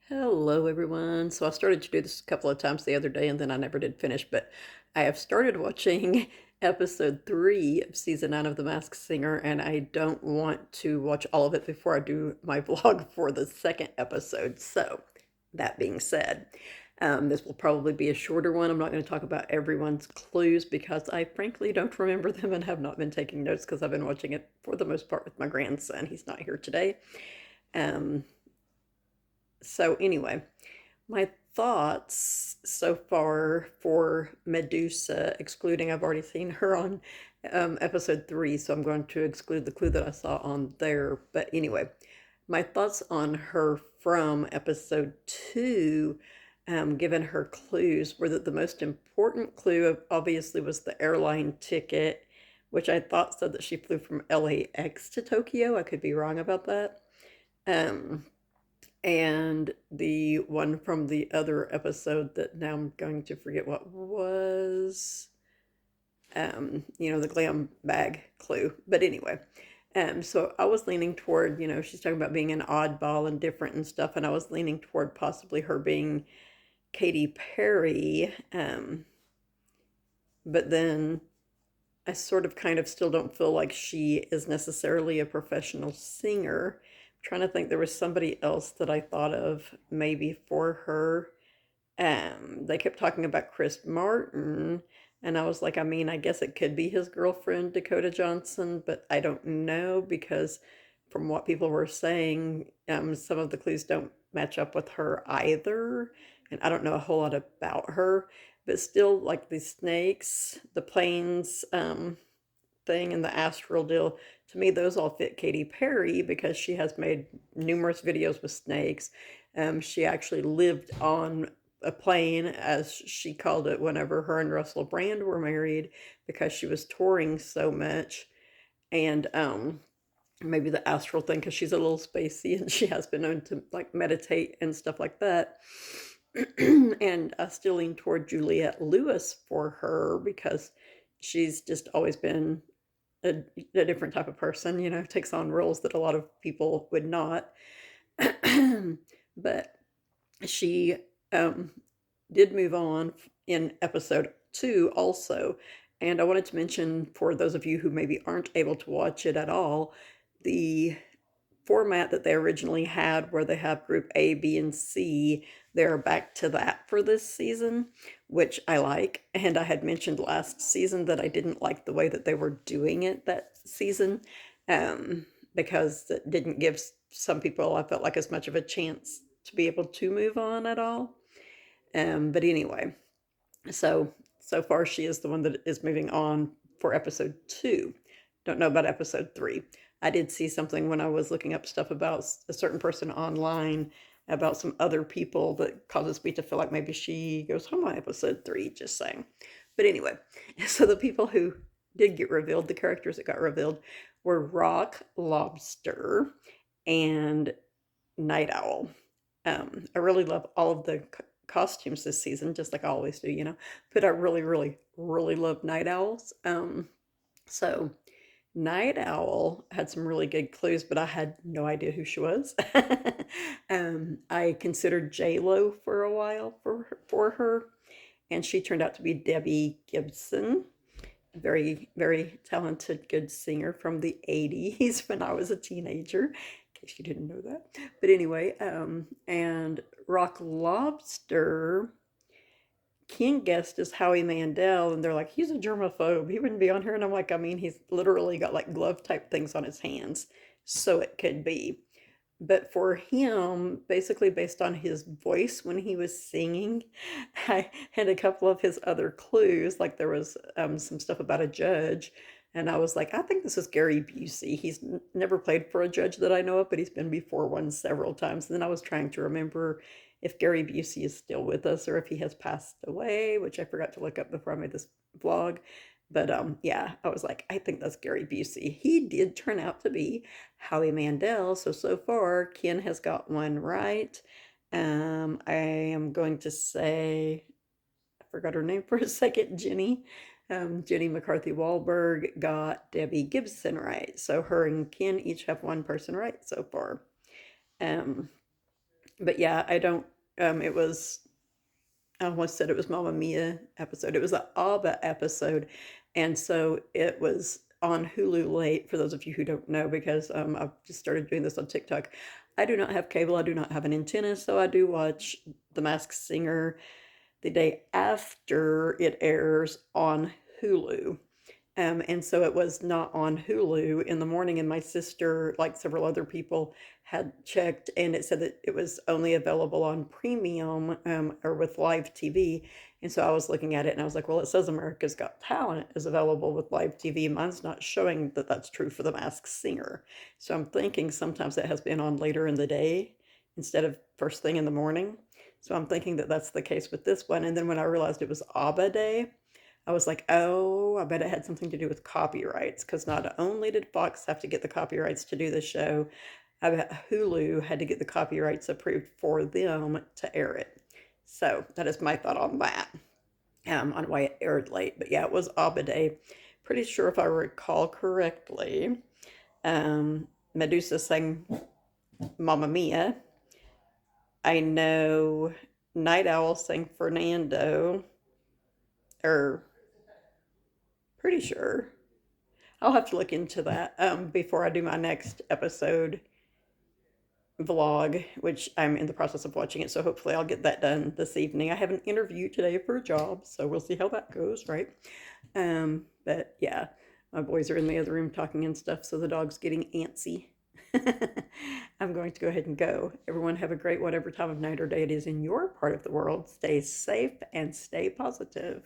Hello, everyone. So I started to do this a couple of times the other day and then I never did finish, but I have started watching episode 3 of season 9 of The Masked Singer, and I don't want to watch all of it before I do my vlog for the second episode. So, that being said, this will probably be a shorter one. I'm not going to talk about everyone's clues because I frankly don't remember them and have not been taking notes because I've been watching it for the most part with my grandson. He's not here today. Um, so anyway, my thoughts so far for Medusa, excluding I've already seen her on episode 3, so I'm going to exclude the clue that I saw on there. But anyway, my thoughts on her from episode 2, given her clues, were that the most important clue obviously was the airline ticket, which I thought said that she flew from LAX to Tokyo. I could be wrong about that. Um, and the one from the other episode that now I'm going to forget what was, the glam bag clue. But anyway, so I was leaning toward, she's talking about being an oddball and different and stuff, and I was leaning toward possibly her being Katy Perry. But then I sort of kind of still don't feel like she is necessarily a professional singer. I'm trying to think, there was somebody else that I thought of maybe for her. They kept talking about Chris Martin, and I was like, I mean, I guess it could be his girlfriend, Dakota Johnson, but I don't know because from what people were saying, some of the clues don't match up with her either, and I don't know a whole lot about her, but still, like the snakes, the planes, thing and the astral deal, to me, those all fit Katy Perry because she has made numerous videos with snakes. She actually lived on a plane, as she called it, whenever her and Russell Brand were married because she was touring so much. And maybe the astral thing because she's a little spacey and she has been known to like meditate and stuff like that. And I still lean toward Juliette Lewis for her because she's just always been a, a different type of person, takes on roles that a lot of people would not. But she um, did move on in episode 2 also. And I wanted to mention, for those of you who maybe aren't able to watch it at all, the format that they originally had, where they have group A, B, and C, they're back to that for this season, which I like. And I had mentioned last season that I didn't like the way that they were doing it that season, um, because it didn't give some people, I felt like, as much of a chance to be able to move on at all. But anyway, so far she is the one that is moving on for episode 2. Don't know about episode 3. I did see something when I was looking up stuff about a certain person online about some other people that causes me to feel like maybe she goes home on episode 3, just saying. But anyway, so the people who did get revealed, the characters that got revealed, were Rock, Lobster, and Night Owl. I really love all of the costumes this season, just like I always do, but I really, really, really love Night Owls. So Night Owl had some really good clues, but I had no idea who she was. I considered J Lo for a while for her, and she turned out to be Debbie Gibson, a very, very talented, good singer from the 80s when I was a teenager, in case you didn't know that. But anyway, and Rock Lobster, King guest is Howie Mandel, and they're like, he's a germaphobe. He wouldn't be on here. And I'm like, I mean, he's literally got like glove type things on his hands. So it could be. But for him, basically based on his voice when he was singing, I had a couple of his other clues. Like there was some stuff about a judge. And I was like, I think this is Gary Busey. He's never played for a judge that I know of, but he's been before one several times. And then I was trying to remember if Gary Busey is still with us or if he has passed away, which I forgot to look up before I made this vlog. But yeah, I was like, I think that's Gary Busey. He did turn out to be Howie Mandel. So far, Ken has got one right. I am going to say, I forgot her name for a second, Jenny. Jenny McCarthy Wahlberg got Debbie Gibson right. So her and Ken each have one person right so far. Um, But yeah, I don't, it was, I almost said it was Mamma Mia episode. It was an ABBA episode. And so it was on Hulu late, for those of you who don't know, because I've just started doing this on TikTok. I do not have cable, I do not have an antenna, so I do watch The Masked Singer the day after it airs on Hulu. And so it was not on Hulu in the morning, and my sister, like several other people, had checked, and it said that it was only available on premium or with live TV. And so I was looking at it, and I was like, well, it says America's Got Talent is available with live TV. Mine's not showing that that's true for The Masked Singer. So I'm thinking sometimes it has been on later in the day instead of first thing in the morning. So I'm thinking that that's the case with this one. And then when I realized it was ABBA Day, I was like, oh, I bet it had something to do with copyrights, because not only did Fox have to get the copyrights to do the show, I bet Hulu had to get the copyrights approved for them to air it. So that is my thought on that, on why it aired late. But yeah, it was ABBA Day. Pretty sure if I recall correctly, Medusa sang Mamma Mia. I know Night Owl sang Fernando, or pretty sure. I'll have to look into that before I do my next episode vlog, which I'm in the process of watching it. So hopefully I'll get that done this evening. I have an interview today for a job, so we'll see how that goes, right? But yeah, my boys are in the other room talking and stuff, so the dog's getting antsy. I'm going to go ahead and go. Everyone have a great whatever time of night or day it is in your part of the world. Stay safe and stay positive.